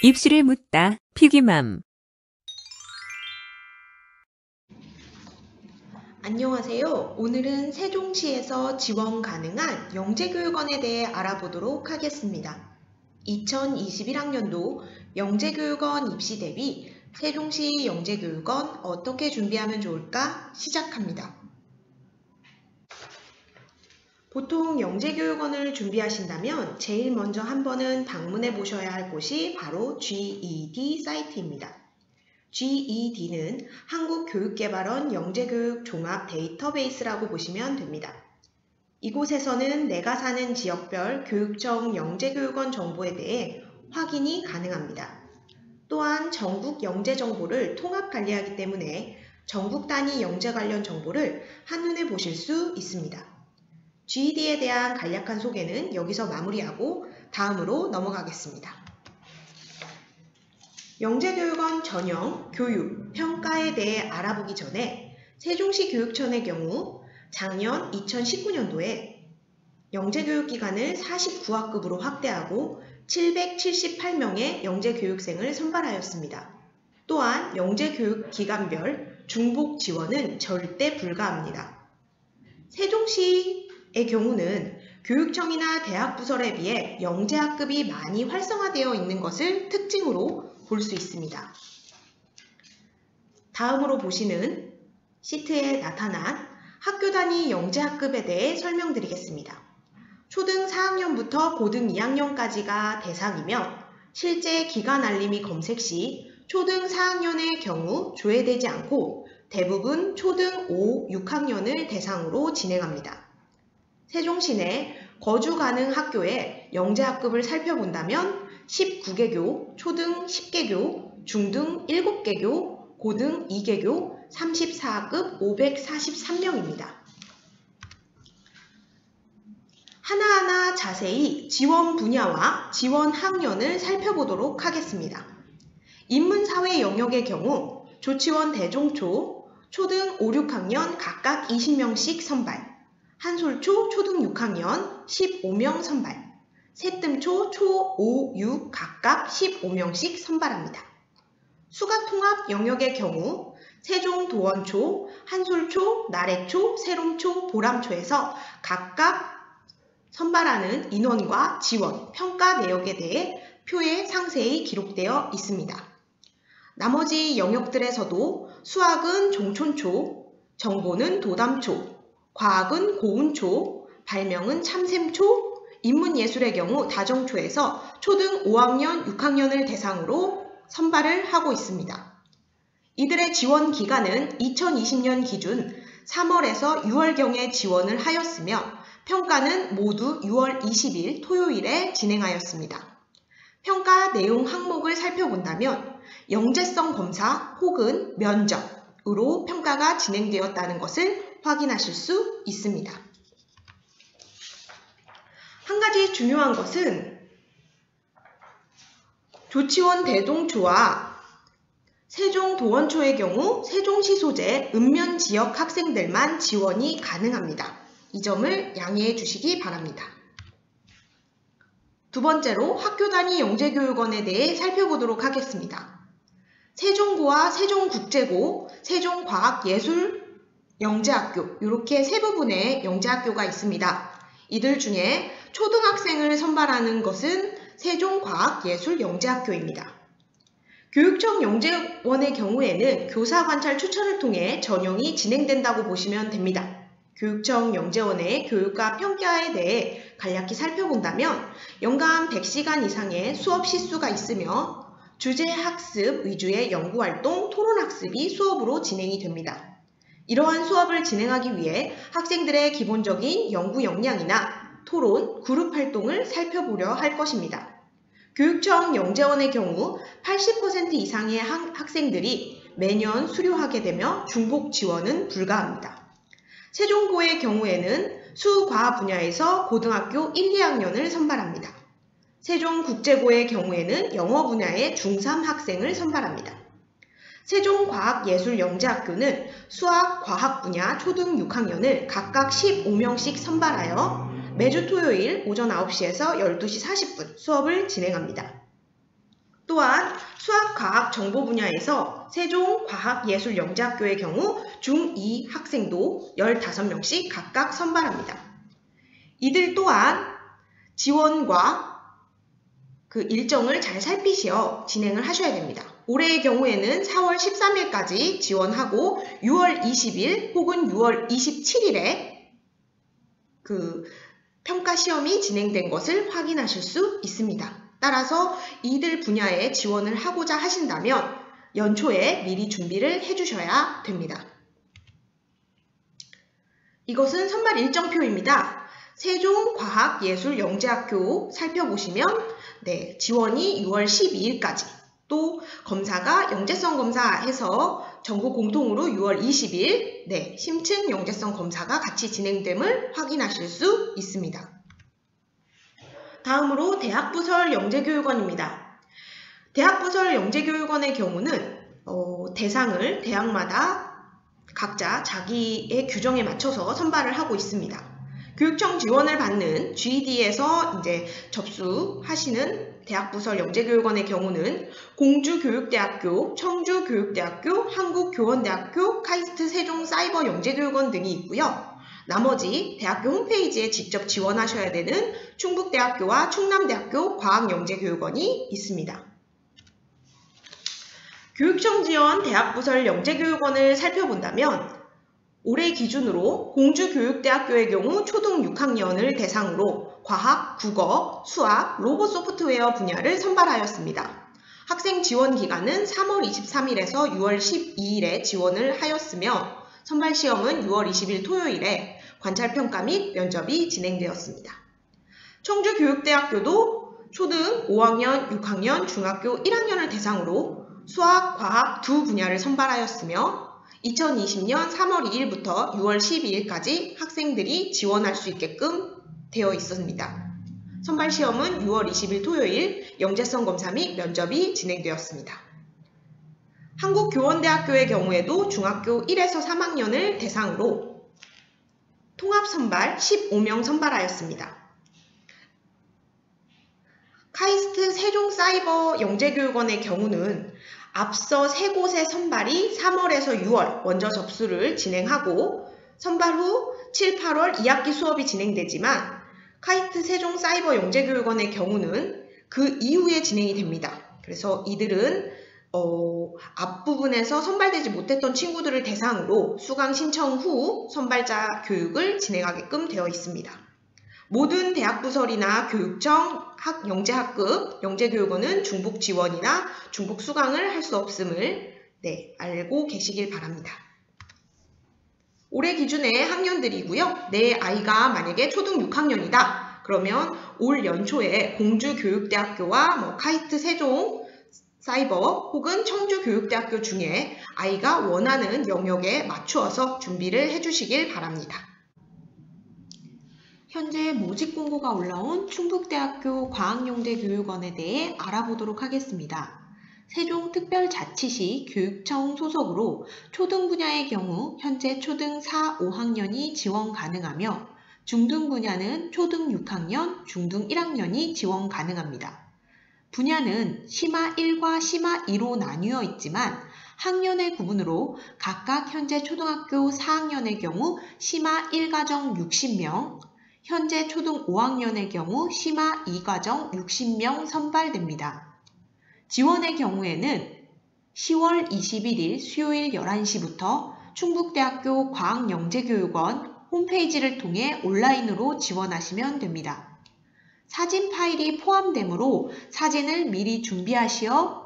입시를 묻다 피기맘. 안녕하세요. 오늘은 세종시에서 지원 가능한 영재교육원에 대해 알아보도록 하겠습니다. 2021학년도 영재교육원 입시 대비 세종시 영재교육원 어떻게 준비하면 좋을까 시작합니다. 보통 영재교육원을 준비하신다면 제일 먼저 한 번은 방문해 보셔야 할 곳이 바로 GED 사이트입니다. GED는 한국교육개발원 영재교육 종합 데이터베이스라고 보시면 됩니다. 이곳에서는 내가 사는 지역별 교육청 영재교육원 정보에 대해 확인이 가능합니다. 또한 전국 영재 정보를 통합 관리하기 때문에 전국 단위 영재 관련 정보를 한눈에 보실 수 있습니다. GED에 대한 간략한 소개는 여기서 마무리하고 다음으로 넘어가겠습니다. 영재교육원 전형, 교육, 평가에 대해 알아보기 전에 세종시 교육청의 경우 작년 2019년도에 영재교육기간을 49학급으로 확대하고 778명의 영재교육생을 선발하였습니다. 또한 영재교육기간별 중복 지원은 절대 불가합니다. 세종시의 경우는 교육청이나 대학부설에 비해 영재학급이 많이 활성화되어 있는 것을 특징으로 볼 수 있습니다. 다음으로 보시는 시트에 나타난 학교 단위 영재학급에 대해 설명드리겠습니다. 초등 4학년부터 고등 2학년까지가 대상이며 실제 기간 알림이 검색 시 초등 4학년의 경우 조회되지 않고 대부분 초등 5, 6학년을 대상으로 진행합니다. 세종시 내 거주 가능 학교의 영재학급을 살펴본다면 19개교, 초등 10개교, 중등 7개교, 고등 2개교, 34학급 543명입니다. 하나하나 자세히 지원 분야와 지원 학년을 살펴보도록 하겠습니다. 인문사회 영역의 경우 조치원 대종초, 초등 5, 6학년 각각 20명씩 선발, 한솔초 초등 6학년 15명 선발, 새뜸초 초 5, 6 각각 15명씩 선발합니다. 수가통합 영역의 경우 세종도원초, 한솔초, 나래초, 세롬초, 보람초에서 각각 선발하는 인원과 지원, 평가 내역에 대해 표에 상세히 기록되어 있습니다. 나머지 영역들에서도 수학은 종촌초, 정보는 도담초, 과학은 고운초, 발명은 참샘초, 인문예술의 경우 다정초에서 초등 5학년, 6학년을 대상으로 선발을 하고 있습니다. 이들의 지원 기간은 2020년 기준 3월에서 6월경에 지원을 하였으며 평가는 모두 6월 20일 토요일에 진행하였습니다. 평가 내용 항목을 살펴본다면 영재성 검사 혹은 면접으로 평가가 진행되었다는 것을 확인하실 수 있습니다. 한 가지 중요한 것은 조치원 대종초와 세종도원초의 경우 세종시 소재 읍면 지역 학생들만 지원이 가능합니다. 이 점을 양해해 주시기 바랍니다. 두 번째로 학교 단위 영재교육원에 대해 살펴보도록 하겠습니다. 세종고와 세종국제고, 세종과학예술 영재학교 이렇게 세 부분의 영재학교가 있습니다. 이들 중에 초등학생을 선발하는 것은 세종과학예술영재학교입니다. 교육청 영재원의 경우에는 교사관찰 추천을 통해 전형이 진행된다고 보시면 됩니다. 교육청 영재원의 교육과 평가에 대해 간략히 살펴본다면 연간 100시간 이상의 수업 시수가 있으며 주제학습 위주의 연구활동, 토론학습이 수업으로 진행이 됩니다. 이러한 수업을 진행하기 위해 학생들의 기본적인 연구 역량이나 토론, 그룹 활동을 살펴보려 할 것입니다. 교육청 영재원의 경우 80% 이상의 학생들이 매년 수료하게 되며 중복 지원은 불가합니다. 세종고의 경우에는 수과학 분야에서 고등학교 1, 2학년을 선발합니다. 세종국제고의 경우에는 영어 분야의 중3 학생을 선발합니다. 세종과학예술영재학교는 수학, 과학 분야 초등 6학년을 각각 15명씩 선발하여 매주 토요일 오전 9시에서 12시 40분 수업을 진행합니다. 또한 수학, 과학, 정보 분야에서 세종과학예술영재학교의 경우 중2 학생도 15명씩 각각 선발합니다. 이들 또한 지원과 그 일정을 잘 살피시어 진행을 하셔야 됩니다. 올해의 경우에는 4월 13일까지 지원하고 6월 20일 혹은 6월 27일에 그 평가 시험이 진행된 것을 확인하실 수 있습니다. 따라서 이들 분야에 지원을 하고자 하신다면 연초에 미리 준비를 해주셔야 됩니다. 이것은 선발 일정표입니다. 세종과학예술영재학교 살펴보시면 지원이 6월 12일까지 또 검사가 영재성 검사해서 전국 공통으로 6월 20일 심층 영재성 검사가 같이 진행됨을 확인하실 수 있습니다. 다음으로 대학부설 영재교육원입니다. 대학부설 영재교육원의 경우는 대상을 대학마다 각자 자기의 규정에 맞춰서 선발을 하고 있습니다. 교육청 지원을 받는 GED에서 이제 접수하시는 대학부설 영재교육원의 경우는 공주교육대학교, 청주교육대학교, 한국교원대학교, 카이스트 세종사이버 영재교육원 등이 있고요. 나머지 대학교 홈페이지에 직접 지원하셔야 되는 충북대학교와 충남대학교 과학영재교육원이 있습니다. 교육청 지원 대학부설 영재교육원을 살펴본다면 올해 기준으로 공주교육대학교의 경우 초등 6학년을 대상으로 과학, 국어, 수학, 로봇 소프트웨어 분야를 선발하였습니다. 학생 지원 기간은 3월 23일에서 6월 12일에 지원을 하였으며 선발 시험은 6월 20일 토요일에 관찰평가 및 면접이 진행되었습니다. 청주교육대학교도 초등 5학년, 6학년, 중학교 1학년을 대상으로 수학, 과학 두 분야를 선발하였으며 2020년 3월 2일부터 6월 12일까지 학생들이 지원할 수 있게끔 되어 있었습니다. 선발 시험은 6월 20일 토요일 영재성 검사 및 면접이 진행되었습니다. 한국교원대학교의 경우에도 중학교 1에서 3학년을 대상으로 통합선발 15명 선발하였습니다. 카이스트 세종사이버 영재교육원의 경우는 앞서 3곳의 선발이 3월에서 6월 먼저 접수를 진행하고 선발 후 7, 8월 2학기 수업이 진행되지만 카이스트 세종사이버 영재교육원의 경우는 그 이후에 진행이 됩니다. 그래서 이들은 앞부분에서 선발되지 못했던 친구들을 대상으로 수강 신청 후 선발자 교육을 진행하게끔 되어 있습니다. 모든 대학부설이나 교육청 영재학급 영재교육원은 중복 지원이나 중복 수강을 할 수 없음을 알고 계시길 바랍니다. 올해 기준의 학년들이고요. 내 아이가 만약에 초등 6학년이다. 그러면 올 연초에 공주교육대학교와 카이스트 세종 사이버 혹은 청주교육대학교 중에 아이가 원하는 영역에 맞추어서 준비를 해주시길 바랍니다. 현재 모집 공고가 올라온 충북대학교 과학영재교육원에 대해 알아보도록 하겠습니다. 세종특별자치시 교육청 소속으로 초등 분야의 경우 현재 초등 4, 5학년이 지원 가능하며 중등 분야는 초등 6학년, 중등 1학년이 지원 가능합니다. 분야는 심화 1과 심화 2로 나뉘어 있지만 학년의 구분으로 각각 현재 초등학교 4학년의 경우 심화 1과정 60명, 현재 초등 5학년의 경우 심화 2과정 60명 선발됩니다. 지원의 경우에는 10월 21일 수요일 11시부터 충북대학교 과학영재교육원 홈페이지를 통해 온라인으로 지원하시면 됩니다. 사진 파일이 포함되므로 사진을 미리 준비하시어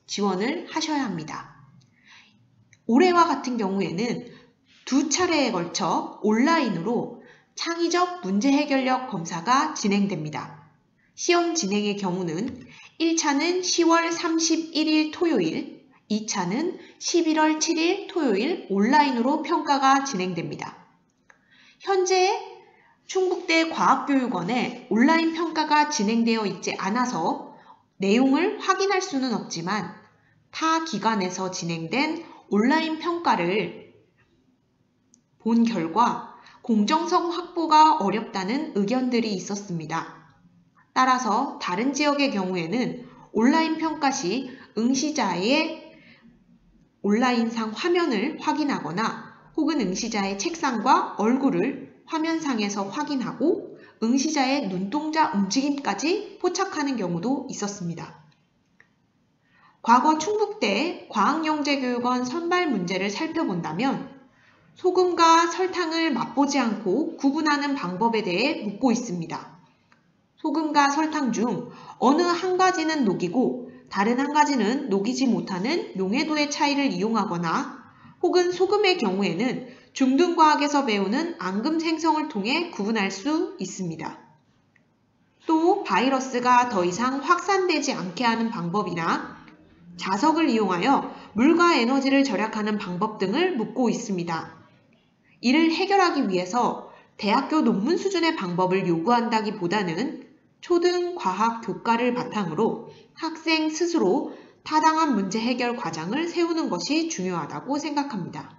지원을 하셔야 합니다. 올해와 같은 경우에는 2차례에 걸쳐 온라인으로 창의적 문제 해결력 검사가 진행됩니다. 시험 진행의 경우는 1차는 10월 31일 토요일, 2차는 11월 7일 토요일 온라인으로 평가가 진행됩니다. 현재 충북대 과학교육원에 온라인 평가가 진행되어 있지 않아서 내용을 확인할 수는 없지만 타 기관에서 진행된 온라인 평가를 본 결과 공정성 확보가 어렵다는 의견들이 있었습니다. 따라서 다른 지역의 경우에는 온라인 평가 시 응시자의 온라인상 화면을 확인하거나 혹은 응시자의 책상과 얼굴을 화면상에서 확인하고 응시자의 눈동자 움직임까지 포착하는 경우도 있었습니다. 과거 충북대 과학영재교육원 선발 문제를 살펴본다면 소금과 설탕을 맛보지 않고 구분하는 방법에 대해 묻고 있습니다. 소금과 설탕 중 어느 한 가지는 녹이고 다른 한 가지는 녹이지 못하는 용해도의 차이를 이용하거나 혹은 소금의 경우에는 중등과학에서 배우는 앙금 생성을 통해 구분할 수 있습니다. 또 바이러스가 더 이상 확산되지 않게 하는 방법이나 자석을 이용하여 물과 에너지를 절약하는 방법 등을 묻고 있습니다. 이를 해결하기 위해서 대학교 논문 수준의 방법을 요구한다기보다는 초등 과학 교과를 바탕으로 학생 스스로 타당한 문제 해결 과장을 세우는 것이 중요하다고 생각합니다.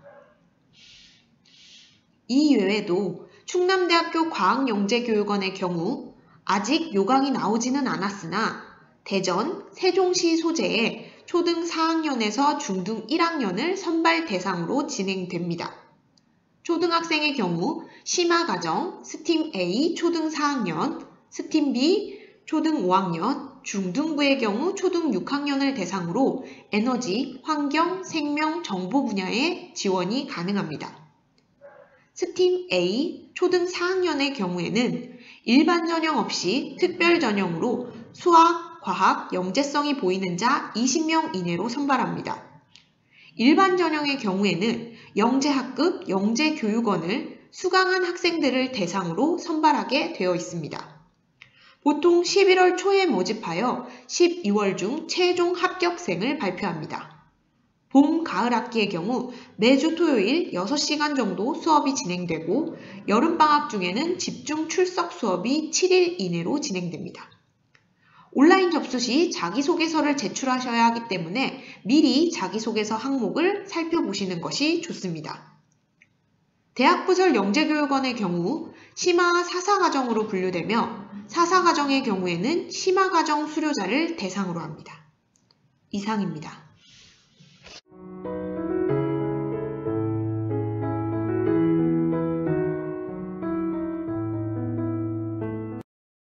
이 외에도 충남대학교 과학영재교육원의 경우 아직 요강이 나오지는 않았으나 대전, 세종시 소재의 초등 4학년에서 중등 1학년을 선발 대상으로 진행됩니다. 초등학생의 경우 심화과정, 스팀 A 초등 4학년, 스팀 B 초등 5학년, 중등부의 경우 초등 6학년을 대상으로 에너지, 환경, 생명, 정보 분야의 지원이 가능합니다. 스팀 A 초등 4학년의 경우에는 일반 전형 없이 특별 전형으로 수학, 과학, 영재성이 보이는 자 20명 이내로 선발합니다. 일반 전형의 경우에는 영재학급, 영재교육원을 수강한 학생들을 대상으로 선발하게 되어 있습니다. 보통 11월 초에 모집하여 12월 중 최종 합격생을 발표합니다. 봄, 가을 학기의 경우 매주 토요일 6시간 정도 수업이 진행되고 여름방학 중에는 집중 출석 수업이 7일 이내로 진행됩니다. 온라인 접수 시 자기소개서를 제출하셔야 하기 때문에 미리 자기소개서 항목을 살펴보시는 것이 좋습니다. 대학부설 영재교육원의 경우 심화 4사과정으로 분류되며 4사과정의 경우에는 심화과정 수료자를 대상으로 합니다. 이상입니다.